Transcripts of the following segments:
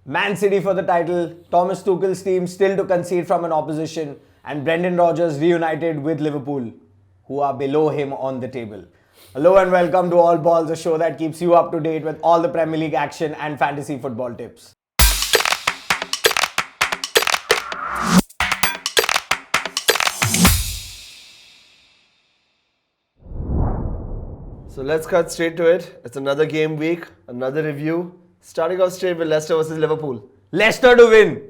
Man City for the title, Thomas Tuchel's team still to concede from an opposition, and Brendan Rodgers reunited with Liverpool, who are below him on the table. Hello and welcome to All Balls, a show that keeps you up to date with all the Premier League action and fantasy football tips. So let's cut straight to it. It's another game week, another review. Starting off straight with Leicester versus Liverpool. Leicester to win.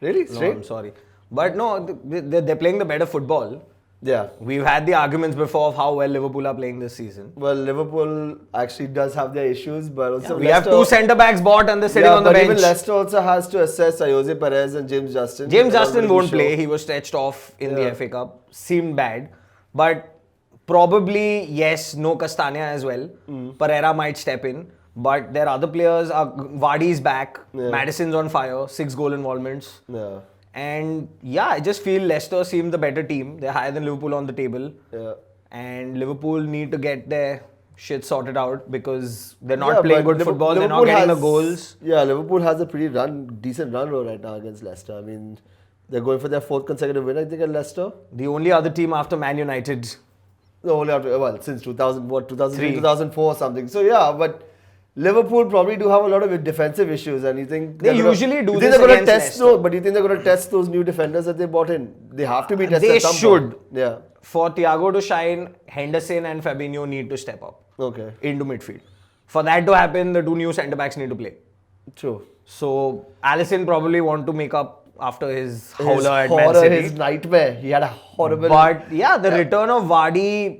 Really? No, Straight? I'm sorry. But no, they're playing the better football. Yeah. We've had the arguments before of how well Liverpool are playing this season. Well, Liverpool actually does have their issues, but also We have two centre-backs bought and they're sitting on the bench. Even Leicester also has to assess Jose Perez and James Justin. James Justin won't play. He was stretched off in the FA Cup. Seemed bad. But probably, yes, no Castagna as well. Pereira might step in. But there are other players. Vardy's back. Maddison's on fire. 6 goal involvements. Yeah. And yeah, I just feel Leicester seem the better team. They're higher than Liverpool on the table. Yeah. And Liverpool need to get their shit sorted out because they're not playing good football. They're not Liverpool getting the goals. Yeah, Liverpool has a pretty decent run right now against Leicester. I mean, they're going for their 4th consecutive win, I think, at Leicester. The only other team after Man United. Since 2003, 2004 or something. So yeah, but Liverpool probably do have a lot of defensive issues, and you think They usually do this against Leicester. But you think they're going to test those new defenders that they bought in? They have to be tested. They at some should. point. Yeah. For Thiago to shine, Henderson and Fabinho need to step up. Okay. Into midfield. For that to happen, the 2 new centre backs need to play. True. So Alisson probably want to make up after his howler at Man City. His nightmare. He had a horrible. But yeah, the return of Vardy,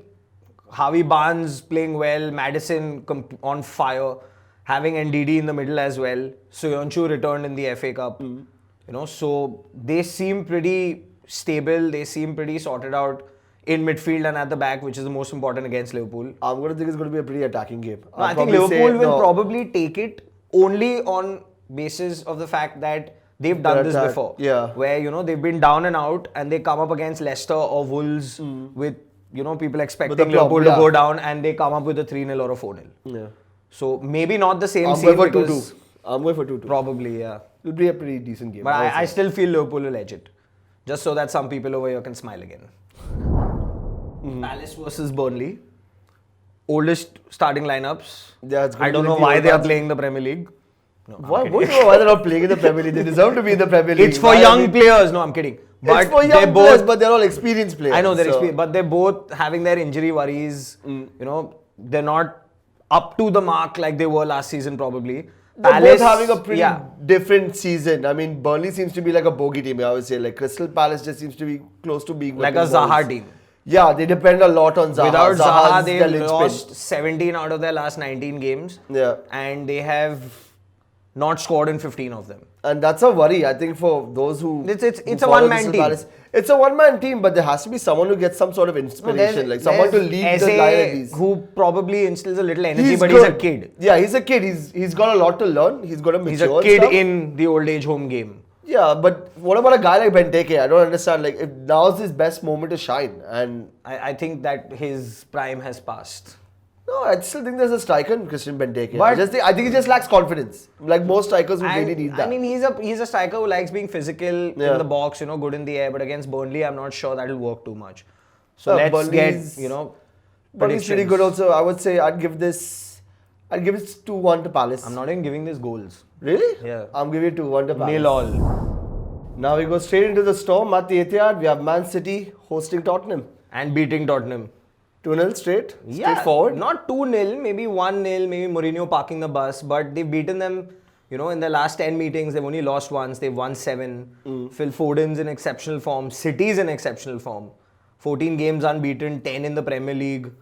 Harvey Barnes playing well, Maddison on fire, having NDD in the middle as well. Soyuncu returned in the FA Cup. You know, so they seem pretty stable. They seem pretty sorted out in midfield and at the back, which is the most important against Liverpool. I'm going to think it's going to be a pretty attacking game. No, I think Liverpool will probably take it only on basis of the fact that they've done this before. Yeah. Where, you know, they've been down and out and they come up against Leicester or Wolves with, you know, people expecting Liverpool to go down and they come up with a 3-0 or a 4-0. Yeah. So maybe not the same I'm scene going for because 2-2. I'm going for 2-2. Probably, yeah. It'll be a pretty decent game. But I still feel Liverpool will edge it. Just so that some people over here can smile again. Palace versus Burnley. Oldest starting lineups. Yeah, it's I don't know why they are playing the Premier League. No, why they're not playing in the Premier League? They deserve to be in the Premier League. It's for young players. No, I'm kidding. But it's for young players, but they're all experienced players. I know they're experienced, but they're both having their injury worries. You know, they're not up to the mark like they were last season probably. They're both having a pretty different season. I mean, Burnley seems to be like a bogey team, I would say. Like Crystal Palace just seems to be close to being like a Zaha team. Yeah, they depend a lot on Zaha. Without Zaha, they've lost 17 out of their last 19 games. Yeah. And they have not scored in 15 of them. And that's a worry, I think, for those who. It's a one-man team. Palace. It's a one-man team, but there has to be someone who gets some sort of inspiration, like someone to lead the line. Who probably instills a little energy, but he's a kid. Yeah, he's a kid. He's got a lot to learn. He's got to mature. He's a kid in the old age home game. Yeah, but what about a guy like Benteke? I don't understand. Like, if now's his best moment to shine, and I think that his prime has passed. No, I still think there's a striker in Christian Benteke. I think he just lacks confidence. Like most strikers who really need that. I mean, he's a striker who likes being physical in the box, you know, good in the air. But against Burnley, I'm not sure that'll work too much. So let's get, you know, Burnley's pretty good also. I would say I'd give this 2-1 to Palace. I'm not even giving this goals. Really? Yeah. I'm giving it 2-1 to Palace. 0-all. Now we go straight into the storm at the Etihad. We have Man City hosting Tottenham. And beating Tottenham. 2-0 straight? Yeah, straightforward? Not 2-0, maybe 1-0, maybe Mourinho parking the bus. But they've beaten them, you know, in the last 10 meetings. They've only lost once. They've won 7. Phil Foden's in exceptional form. City's in exceptional form. 14 games unbeaten, 10 in the Premier League.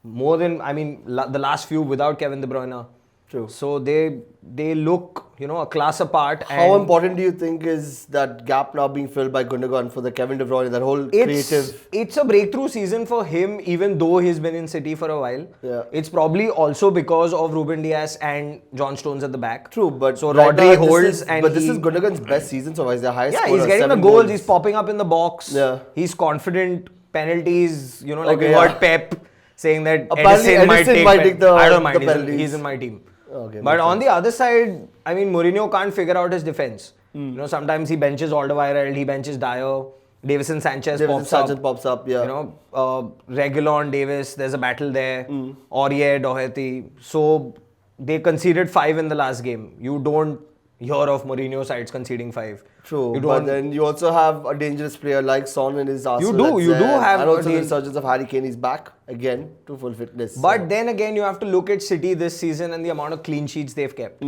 More than, I mean, the last few without Kevin De Bruyne. True. So they look, you know, a class apart. How important do you think is that gap now being filled by Gundogan for the Kevin De Bruyne, that whole creative? It's a breakthrough season for him, even though he's been in City for a while. Yeah. It's probably also because of Ruben Dias and John Stones at the back. True, but so Rodri holds this is Gundogan's best season so far. He's the highest scorer. He's getting the goals. He's popping up in the box. Yeah. He's confident. Penalties, you know, like we heard Pep saying that Apparently Edison might take the I don't mind. He's in my team. Okay, But makes on the other side, I mean, Mourinho can't figure out his defense. Sometimes he benches Alderweireld, he benches Dyer, Davison Sanchez pops up, yeah. Reguilon, Davis, there's a battle there. Aurier, Doherty. So they conceded 5 in the last game. You don't hear of Mourinho sides conceding 5. True, but then you also have a dangerous player like Son in his Arsenal. You do have and also the resurgence of Harry Kane is back again to full fitness. But then again, you have to look at City this season and the amount of clean sheets they've kept.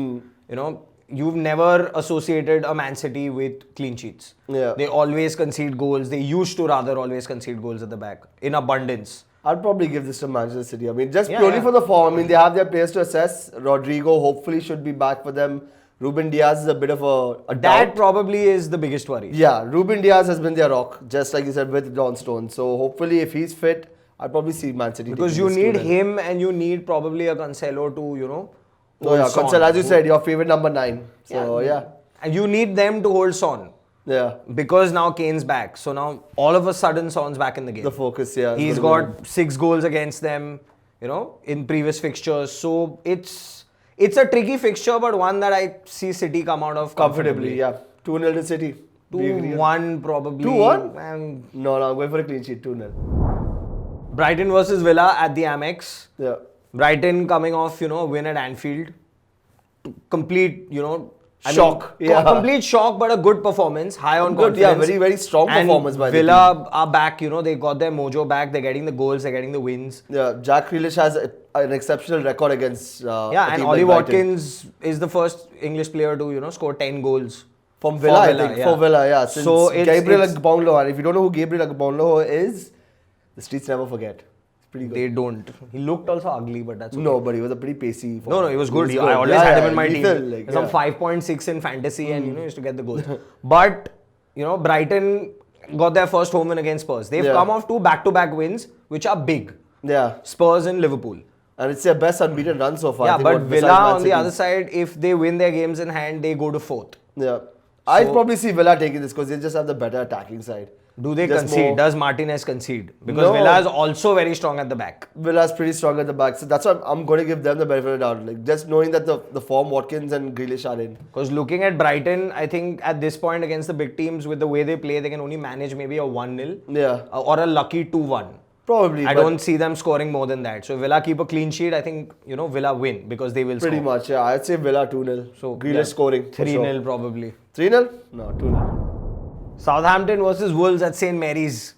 You've never associated a Man City with clean sheets. Yeah. They always concede goals. They used to rather always concede goals at the back in abundance. I'd probably give this to Manchester City. I mean, just purely for the form. I mean, they have their players to assess. Rodrigo hopefully should be back for them. Ruben Diaz is a bit of a doubt. That probably is the biggest worry. Yeah, Ruben Diaz has been their rock, just like you said with John Stones. So hopefully, if he's fit, I'd probably see Man City. Because you need him and you need probably a Cancelo to, Oh yeah, Cancelo, as you said, your favorite number 9. So yeah. And you need them to hold Son. Yeah. Because now Kane's back. So now all of a sudden Son's back in the game. The focus, yeah. He's got 6 goals against them, in previous fixtures. So it's a tricky fixture, but one that I see City come out of comfortably. Yeah. 2-0 to City. 2-1 probably. 2-1? No, I'm going for a clean sheet. 2-0. Brighton versus Villa at the Amex. Yeah. Brighton coming off, a win at Anfield. Complete, shock. Complete shock, but a good performance. High on confidence. Yeah, very, very strong performance by Villa the team. are back, they got their mojo back. They're getting the goals, they're getting the wins. Yeah, Jack Grealish has an exceptional record against and Ollie Watkins is the first English player to, score 10 goals. From Villa, I think. For Villa, yeah. Since So Gabriel Agbonlahor. And if you don't know who Gabriel Agbonlahor is, the streets never forget. Pretty good. They don't. He looked also ugly, but that's okay. No, but he was a pretty pacey. No, he was good. I always had him in my lethal, team. Some 5.6 in fantasy and, used to get the goals. But, Brighton got their first home win against Spurs. They've come off 2 back-to-back wins, which are big. Yeah. Spurs and Liverpool. And it's their best unbeaten run so far. Yeah, but Villa on the other side, if they win their games in hand, they go to 4th. Yeah. I'd probably see Villa taking this because they just have the better attacking side. Do they concede? Does Martinez concede? Because Villa is also very strong at the back. Villa's pretty strong at the back. So that's why I'm going to give them the benefit of the doubt. Like just knowing that the form Watkins and Grealish are in. Because looking at Brighton, I think at this point against the big teams, with the way they play, they can only manage maybe a 1-0. Yeah. Or a lucky 2-1. Probably. I don't see them scoring more than that. So Villa keep a clean sheet. I think, Villa win because they will pretty score. much, yeah. I'd say Villa 2-0. So Grealish scoring. 3-0 probably. 3-0? No, 2-0. Southampton versus Wolves at St. Mary's.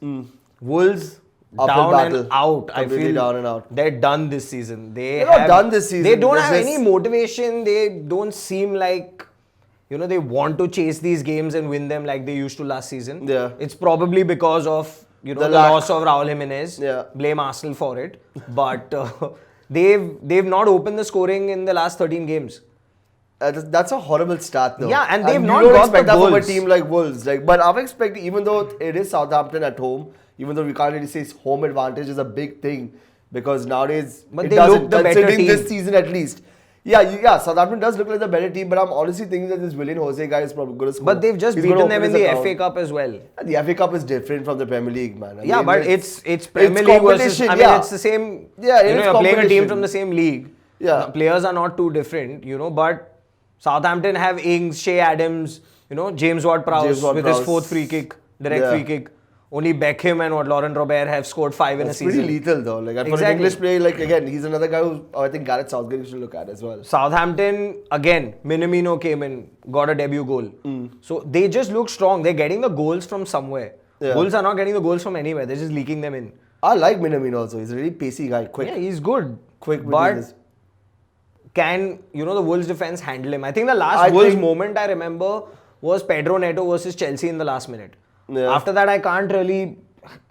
Wolves Up down battle. and out. I Completely feel down and out. They're done this season. They're not done this season. They don't There's have this- any motivation. They don't seem like, they want to chase these games and win them like they used to last season. Yeah. It's probably because of, the lack. loss of Raul Jimenez. Yeah. Blame Arsenal for it. But they've not opened the scoring in the last 13 games. That's a horrible stat, though. Yeah, and they've not you don't got expect the that from a goals. team like Wolves. But I'm expecting, even though it is Southampton at home, even though we can't really say home advantage is a big thing, because nowadays But it they doesn't, look the better considering team. this season at least. Yeah, Southampton does look like the better team, but I'm honestly thinking that this Willian Jose guy is probably going to score. But they've just He's gonna beaten them open in his the account. FA Cup as well. And the FA Cup is different from the Premier League, man. Yeah, but it's Premier League versus. competition, I mean, yeah. it's the same. Yeah, it is you're playing a team competition. from the same league. Yeah. Players are not too different, but Southampton have Ings, Shea Adams, James Ward-Prowse with his 4th free kick, direct free kick. Only Beckham and Lauren Robert have scored 5 in a season. pretty lethal, though. And for an English player, again, he's another guy who I think Gareth Southgate should look at as well. Southampton, again, Minamino came in, got a debut goal. So they just look strong. They're getting the goals from somewhere. Yeah. Wolves are not getting the goals from anywhere. They're just leaking them in. I like Minamino also. He's a really pacey guy, quick. Yeah, he's good. Quick with But his- can, the Wolves defense handle him? I think the last Wolves moment I remember was Pedro Neto versus Chelsea in the last minute. Yeah. After that, I can't really...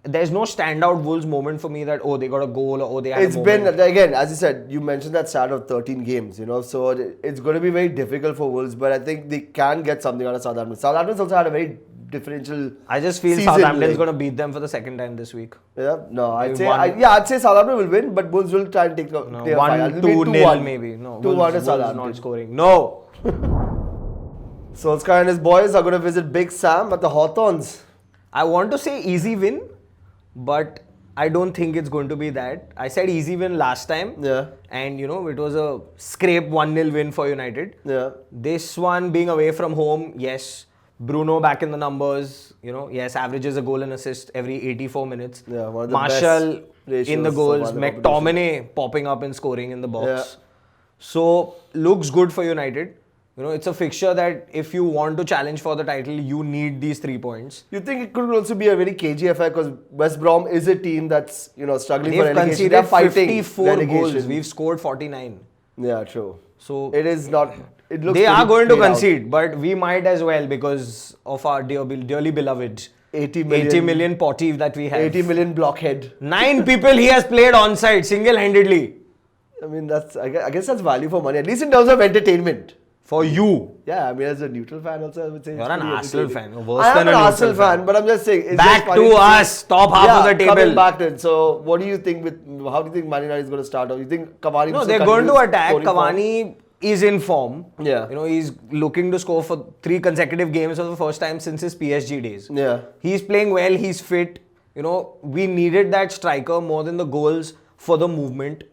There's no standout Wolves moment for me that, they got a goal or they had It's a moment. been, again, as you said, you mentioned that stat of 13 games, so it's going to be very difficult for Wolves, but I think they can get something out of Southampton. Southampton's also had a very differential I just feel season, Southampton's going to beat them for the second time this week. Yeah, no, I'd say, won. I'd say Southampton will win, but Wolves will try and take a 1-2-0 maybe. No, 2-1 Wolves to Southampton. not scoring. No! Solskjaer and his boys are going to visit Big Sam at the Hawthorns. I want to say easy win, but I don't think it's going to be that. I said easy win last time. Yeah. And, you know, it was a scrape 1-0 win for United. Yeah. This one being away from home, yes. Bruno back in the numbers, you know, yes, averages a goal and assist every 84 minutes. Yeah, one of the Marshall best in the ratios goals, of the McTominay popping up and scoring in the box. Yeah. So, looks good for United. You know, it's a fixture that if you want to challenge for the title, you need these 3 points. You think it could also be a very cagey affair because West Brom is a team that's, you know, struggling for They've relegation. They're conceded fighting 54 relegation. goals. We've scored 49. Yeah, true. So It is not. It looks. they pretty are going to played out. concede, but we might as well because of our dearly beloved 80 80 million million potty that we have. 80 million blockhead. 9 people he has played onside single-handedly. I mean, that's. I guess that's value for money, at least in terms of entertainment. For you. Yeah, I mean, as a neutral fan, also I would say You're it's an pretty Arsenal fan. entertaining. You're worse I am than an a Arsenal neutral fan, but I'm just saying. It's Back just funny to see- us, top half of the table. Coming back to it. So, what do you think how do you think Man United is going to start off? You think Cavani? No, will they're still going to continue attack. scoring form? Cavani is in form. Yeah. You know, he's looking to score for 3 consecutive games for the first time since his PSG days. Yeah. He's playing well. He's fit. You know, we needed that striker more than the goals for the movement.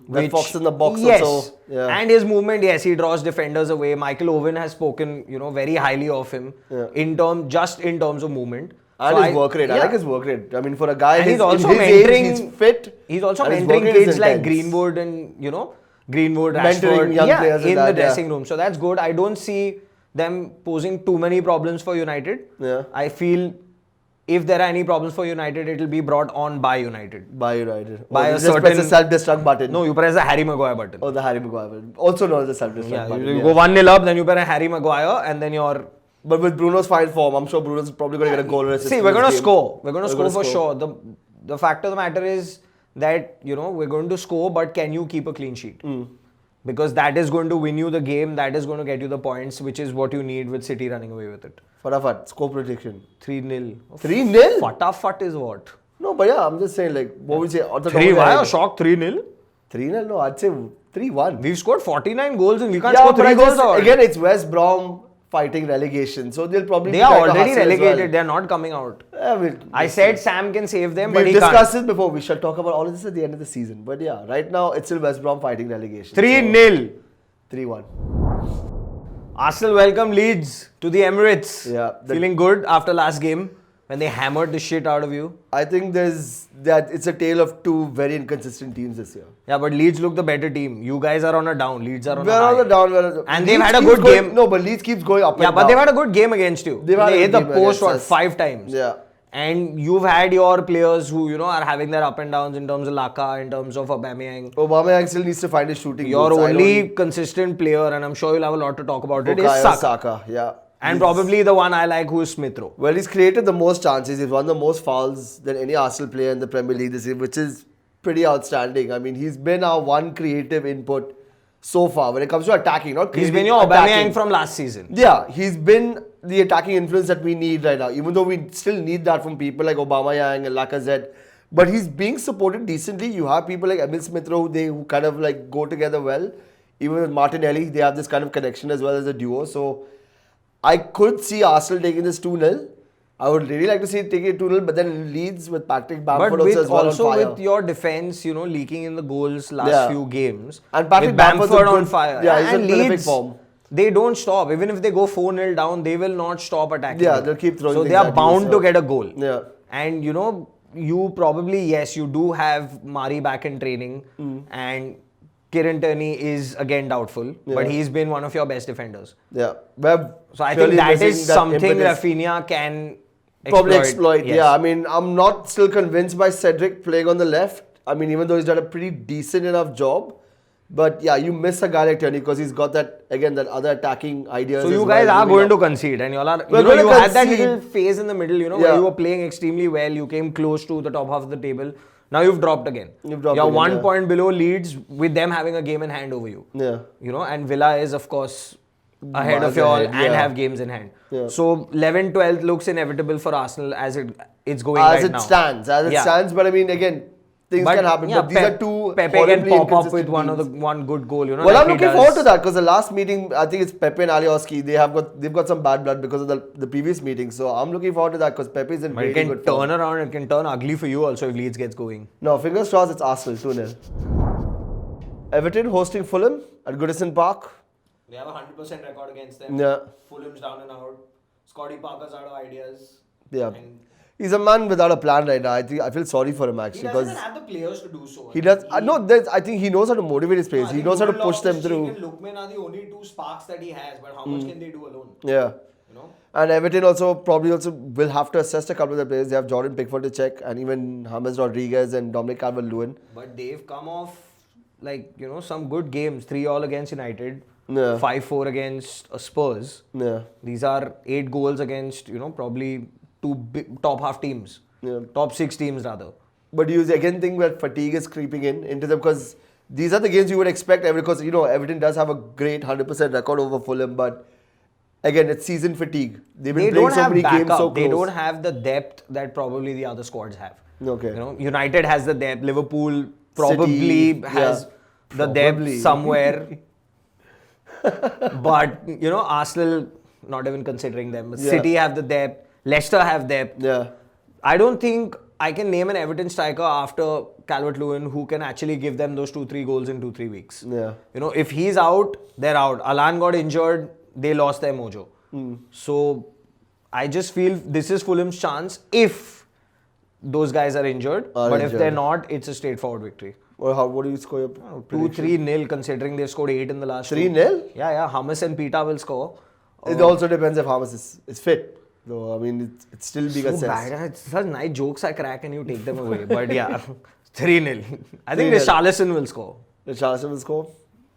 That fox in the box yes. also. Yeah. And his movement, yes, he draws defenders away. Michael Owen has spoken, you know, very highly of him in terms of movement. And So his work rate. I yeah. like his work rate. I mean, for a guy And his, he's also in his mentoring. age, he's fit. He's also and his work mentoring rate is kids like intense. Greenwood and, you know, Greenwood, Mentoring Rashford. young Yeah, players in and the that, yeah. dressing room. So that's good. I don't see them posing too many problems for United. Yeah. I feel if there are any problems for United, it will be brought on by United. By United. By a you just press the certain- self-destruct button. No, you press the Harry Maguire button. Or the Harry Maguire button. Also known as the self-destruct Yeah, button. you go 1-0 up, then you press Harry Maguire, and then you're... But with Bruno's fine form, I'm sure Bruno's probably going to get a goal or assist. See, in we're this going to game. score. We're going to We're score gonna for score. sure. The fact of the matter is that, you know, we're going to score, but can you keep a clean sheet? Because that is going to win you the game. That is going to get you the points, which is what you need with City running away with it. Fatafat, score prediction. 3-0. 3-0? Fatafat is what? No, but yeah, I'm just saying, like, what would you say? Off the top 3 of your why? head. Shock 3-0? 3-0? No, I'd say 3-1. We've scored 49 goals and we can't Yeah, score but 3 I goals. guess, Or again, it's West Brom fighting relegation. So they'll probably they be are trying to already hustle as relegated. well. They're not coming out. I mean, I said Sam can save them, but we've he discussed can't. this before. We shall talk about all of this at the end of the season. But yeah, right now it's still West Brom fighting relegation. 3-0. 3-1. Arsenal welcome Leeds to the Emirates. Yeah, Feeling good after last game when they hammered the shit out of you. I think it's a tale of two very inconsistent teams this year. Yeah, but Leeds look the better team. You guys are on a down. Leeds are on We're a high. on the down. And they've Leeds had a keeps good going- game. No, but Leeds keeps going up Yeah, and but down. they've had a good game against you. They've had a They hit good the game post against us. 5 times. Yeah. And you've had your players who, you know, are having their up and downs in terms of Laka, in terms of Aubameyang. Aubameyang still needs to find his shooting. Your boots. I only don't- consistent player, and I'm sure you'll have a lot to talk about it, is Bukayo Saka. Yeah. And probably the one I like, who is Smith Rowe. Well, he's created the most chances. He's won the most fouls than any Arsenal player in the Premier League this year, which is pretty outstanding. I mean, he's been our one creative input so far when it comes to attacking. Not He's creating, been your attacking. Aubameyang from last season. Yeah, he's been the attacking influence that we need right now. Even though we still need that from people like Aubameyang and Lacazette, but he's being supported decently. You have people like Emil Smith Rowe who kind of like go together well. Even with Martinelli, they have this kind of connection as well as a duo. So I could see Arsenal taking this 2-0. I would really like to see it taking it 2-0, but then Leeds with Patrick Bamford But with also as well also on fire. with your defense, you know, leaking in the goals last Yeah. few games. And Patrick with Bamford's a Bamford on good- fire. yeah, he's and in prolific Leeds, form. they don't stop. Even if they go 4-0 down, they will not stop attacking. Yeah, you. they'll keep throwing So things they are at you, bound so- to get a goal. Yeah. And you know, you probably, yes, you do have Mari back in training. And Kieran Tierney is again doubtful. But he's been one of your best defenders. Yeah. We're So I clearly think that missing is that something impetus. Rafinha can Probably exploit. Yes. Yeah, I mean, I'm not still convinced by Cedric playing on the left. I mean, even though he's done a pretty decent enough job. But yeah, you miss a guy like Tierney because he's got that, again, that other attacking ideas. So as you well, guys are moving going to up. concede, and you all are. We're You know, going to you had that concede. little phase in the middle, you know, Yeah. where you were playing extremely well. You came close to the top half of the table. Now you've dropped again. You've dropped You're again, 1 yeah. point below Leeds with them having a game in hand over you. Yeah. You know, and Villa is of course ahead Miles of you all ahead, and yeah. have games in hand. Yeah. So 11-12 looks inevitable for Arsenal as it's going As right it now. stands. As it Yeah. stands. But I mean, again, things can happen. Yeah, but these are two Pepe can horribly pop up inconsistent with teams. one good goal, you know. Well, like I'm he looking does. forward to that because the last meeting, I think it's Pepe and Alioski. They've got some bad blood because of the previous meeting. So I'm looking forward to that because Pepe is in But it really can good form. turn around. It can turn ugly for you also if Leeds gets going. No, fingers crossed. It's Arsenal 2-0. Everton hosting Fulham at Goodison Park. They have a 100% record against them. Yeah. Fulham's down and out. Scotty Parker's out of ideas. Yeah. And He's a man without a plan right now. I feel sorry for him he actually doesn't because have the players to do so. he does. I think he knows how to motivate his players. He knows how to push them through. And Lookman are the only two sparks that he has, but how much can they do alone? Yeah. You know? And Everton also probably will have to assess a couple of the players. They have Jordan Pickford to check, and even James Rodriguez and Dominic Calvert-Lewin. But they've come off some good games. 3-3 against United. Yeah. 5-4 against Spurs. Yeah. These are 8 goals against probably two top half teams. Yeah. Top 6 teams rather. But you again think that fatigue is creeping into them because these are the games you would expect because Everton does have a great 100% record over Fulham, but again it's season fatigue. They've been playing so many games so close. They don't have the depth that probably the other squads have. Okay. United has the depth. Liverpool probably has the depth somewhere. But Arsenal, not even considering them. City have the depth. Leicester have depth. Yeah. I don't think I can name an Everton striker after Calvert-Lewin who can actually give them those 2-3 goals in 2-3 weeks. Yeah. If he's out, they're out. Alan got injured, they lost their mojo. So I just feel this is Fulham's chance if those guys are injured. If they're not, it's a straightforward victory. Or what do you score? 2-3-0 considering they've scored 8 in the last 3-0? Yeah. Hamas and Pita will score. It also depends if Hamas is fit. So, I mean, it's still being assessed. Bad. It's such nice jokes I crack and you take them away. But yeah, 3-0. I think 3-0. Richarlison will score. Richarlison will score?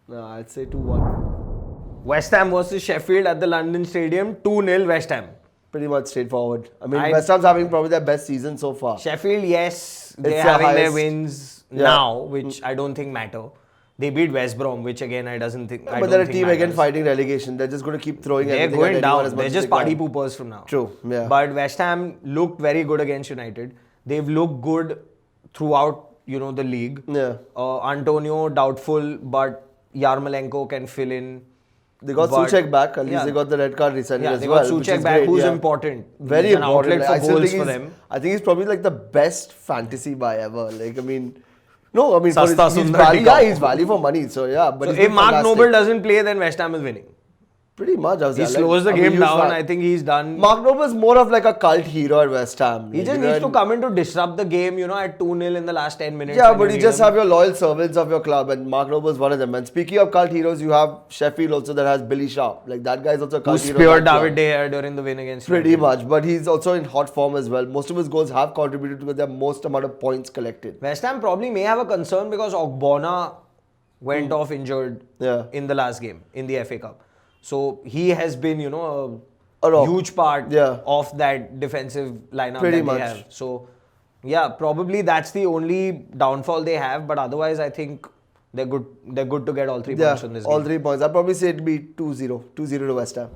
No, I'd say 2-1. West Ham versus Sheffield at the London Stadium. 2-0 West Ham. Pretty much straightforward. I mean, West Ham's having probably their best season so far. Sheffield, yes, they're having their wins now, which I don't think matter. They beat West Brom, which again I don't think. But they're a team again fighting relegation. They're just going to keep throwing They're everything going at anyone down. as much They're as just they party can. poopers from now. True. Yeah. But West Ham looked very good against United. They've looked good throughout, the league. Yeah. Antonio doubtful, but Yarmolenko can fill in. They got Souček back. At least they got the red card rescinded as well. They got Souček back, who's important. Very He's an important. outlet for goals for them. I think he's probably like the best fantasy buy ever. Sasta Sundar he's value for money. So yeah, but if Mark Noble doesn't play, then West Ham is winning. Pretty much. He slows the game down. I think he's done. Mark Noble is more of like a cult hero at West Ham. He just needs to come in to disrupt the game, at 2-0 in the last 10 minutes. Yeah, but you just have your loyal servants of your club, and Mark Noble is one of them. And speaking of cult heroes, you have Sheffield also that has Billy Sharp. Like that guy's also a cult hero. Who speared David De Gea during the win against Pretty much, but he's also in hot form as well. Most of his goals have contributed to the most amount of points collected. West Ham probably may have a concern because Ogbonna went off injured in the last game in the FA Cup. So he has been, a huge part of that defensive lineup that they have. So yeah, probably that's the only downfall they have. But otherwise, I think they're good. They're good to get all 3 points from this game. All 3 points. I'd probably say it'd be 2-0. 2-0 to West Ham.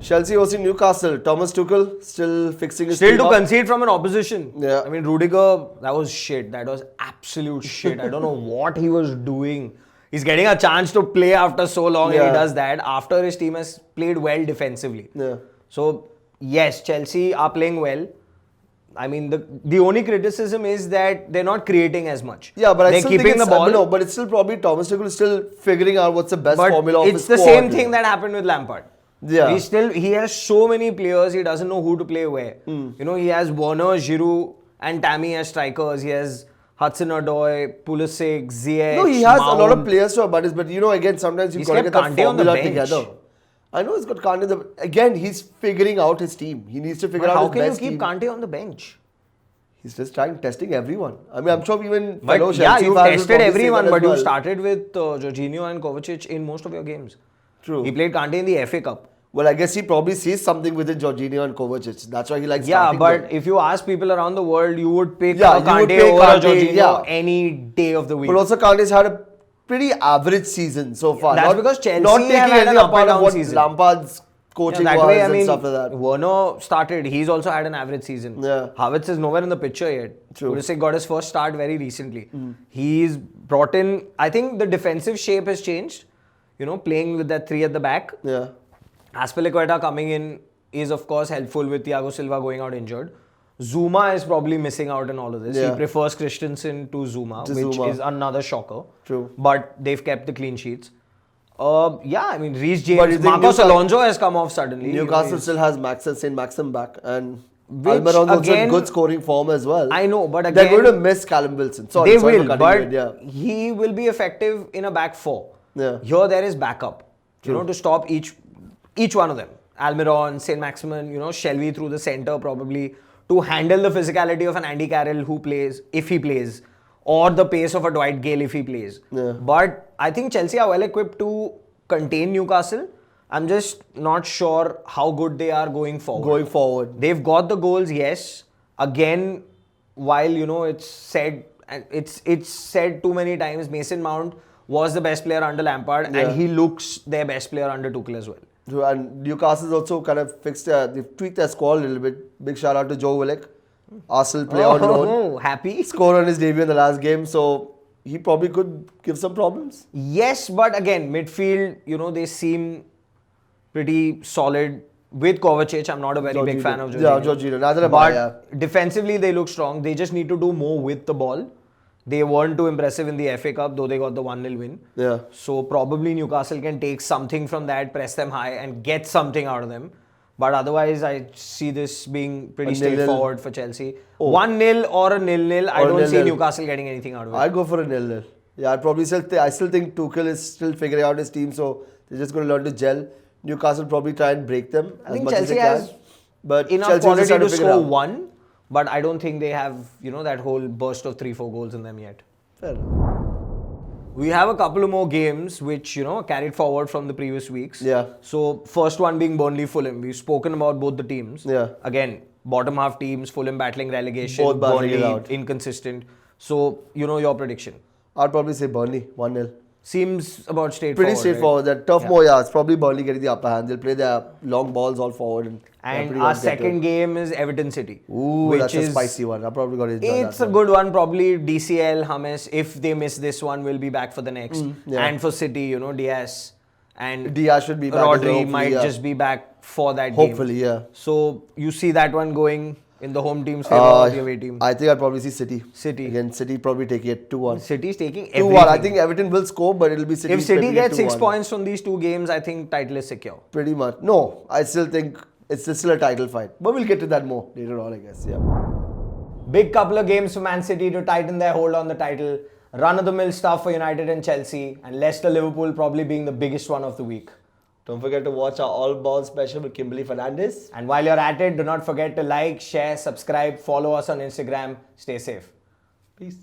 Chelsea hosting Newcastle. Thomas Tuchel still fixing his team to up. concede from an opposition. Yeah. I mean, Rudiger, that was shit. That was absolute shit. I don't know what he was doing. He's getting a chance to play after so long and he does that after his team has played well defensively. Yeah. So, yes, Chelsea are playing well. I mean, the only criticism is that they're not creating as much. Yeah, but they're I still keeping think the ball. No, but it's still probably Thomas Tuchel is still figuring out what's the best formula of his squad. It's the same thing that happened with Lampard. Yeah. He has so many players, he doesn't know who to play where. He has Werner, Giroud and Tammy as strikers. He has Hudson-Odoi, Pulisic, Ziyech, No, he has Mount. a lot of players to but again, sometimes you've got to get that Kante on the formula bench. together. I know he's got Kante. Again, he's figuring out his team. He needs to figure out his best team. How can you keep Kante on the bench? He's just testing everyone. I mean, I'm sure even But fellow yeah, Chelsea you've fans will tested probably say everyone, that but as you well. started with Jorginho and Kovacic in most of your games. True. He played Kante in the FA Cup. Well, I guess he probably sees something within Jorginho and Kovacic. That's why he likes Yeah, starting but them. if you ask people around the world, you would pick Yeah, you would Kante pick over Kante, Jorginho any day of the week. But also Kante's had a pretty average season so far. That's because Chelsea not taking have had anything an up apart and of down what season. Lampard's coaching that wise way, I and mean, stuff like that. Werner started. He's also had an average season. Yeah. Havertz is nowhere in the picture yet. True. Pulisic got his first start very recently. He's brought in. I think the defensive shape has changed. Playing with that three at the back. Yeah. Azpilicueta coming in is of course helpful with Thiago Silva going out injured. Zuma is probably missing out in all of this. Yeah. He prefers Christensen to Zuma, which is another shocker. True. But they've kept the clean sheets. I mean, Reece But you James, think Marcos Alonso has come off suddenly. Newcastle still has Max and St. Maxim back, and Which Almiron's also in again- good scoring form as well. I know, but They're again, going to miss Callum Wilson. Sorry, they sorry will, for but cutting you in, he will be effective in a back four. Yeah. Here there is backup, to stop each one of them. Almiron, St. Maximin, Shelby through the centre probably to handle the physicality of an Andy Carroll who plays, if he plays, or the pace of a Dwight Gale if he plays. Yeah. But I think Chelsea are well equipped to contain Newcastle. I'm just not sure how good they are going forward. Going forward. They've got the goals, yes. Again, while it's said, and it's said too many times, Mason Mount was the best player under Lampard, Yeah. and he looks their best player under Tuchel as well. True, and Newcastle's also kind of they've tweaked their squad a little bit. Big shout out to Joe Willock. Arsenal player on loan. Happy? Scored on his debut in the last game, so he probably could give some problems. Yes, but again, midfield, they seem pretty solid. With Kovacic, I'm not a very big fan of Jorginho. Yeah, Jorginho. Neither am I. Yeah. But defensively, they look strong. They just need to do more with the ball. They weren't too impressive in the FA Cup, though they got the 1-0 win. Yeah. So probably Newcastle can take something from that, press them high and get something out of them. But otherwise, I see this being pretty 1-0. straightforward for Chelsea. 1-0 or a 0-0. I don't see 0-0. Newcastle getting anything out of it. I'd go for a 0-0. Yeah, I'd probably I still think Tuchel is still figuring out his team, so they're just going to learn to gel. Newcastle probably try and break them I as think much Chelsea as they has can. But enough Chelsea's quality just trying to figure it score out. one. But I don't think they have, that whole burst of 3-4 goals in them yet. Fair enough. We have a couple of more games which, are carried forward from the previous weeks. Yeah. So, first one being Burnley Fulham. We've spoken about both the teams. Yeah. Again, bottom half teams, Fulham battling relegation, Both battling it Burnley out. inconsistent. So, your prediction. I'd probably say Burnley, 1-0. Seems about straightforward. Pretty straightforward. That tough more, it's probably Burnley getting the upper hand. They'll play their long balls all forward. And our second game is Everton City. Ooh, which that's a is, spicy one. I probably got to enjoy that. It's a good one. Probably DCL, James. If they miss this one, will be back for the next. yeah. And for City, Diaz. And Diaz should be back as well, Rodri hopefully, might yeah. just be back for that game. Hopefully, yeah. So, you see that one going in the home team's favour or the away team? I think I'd probably see City. City. Again, City probably taking it 2-1. City's taking 2-1. everything. I think Everton will score, but it'll be City. If City taking it gets 6 2-1. points from these two games, I think title is secure. Pretty much. No, I still think it's still a title fight. But we'll get to that more later on, I guess. Yeah. Big couple of games for Man City to tighten their hold on the title. Run-of-the-mill stuff for United and Chelsea. And Leicester Liverpool probably being the biggest one of the week. Don't forget to watch our All Ball special with Kimberly Fernandez. And while you're at it, do not forget to like, share, subscribe, follow us on Instagram. Stay safe. Peace.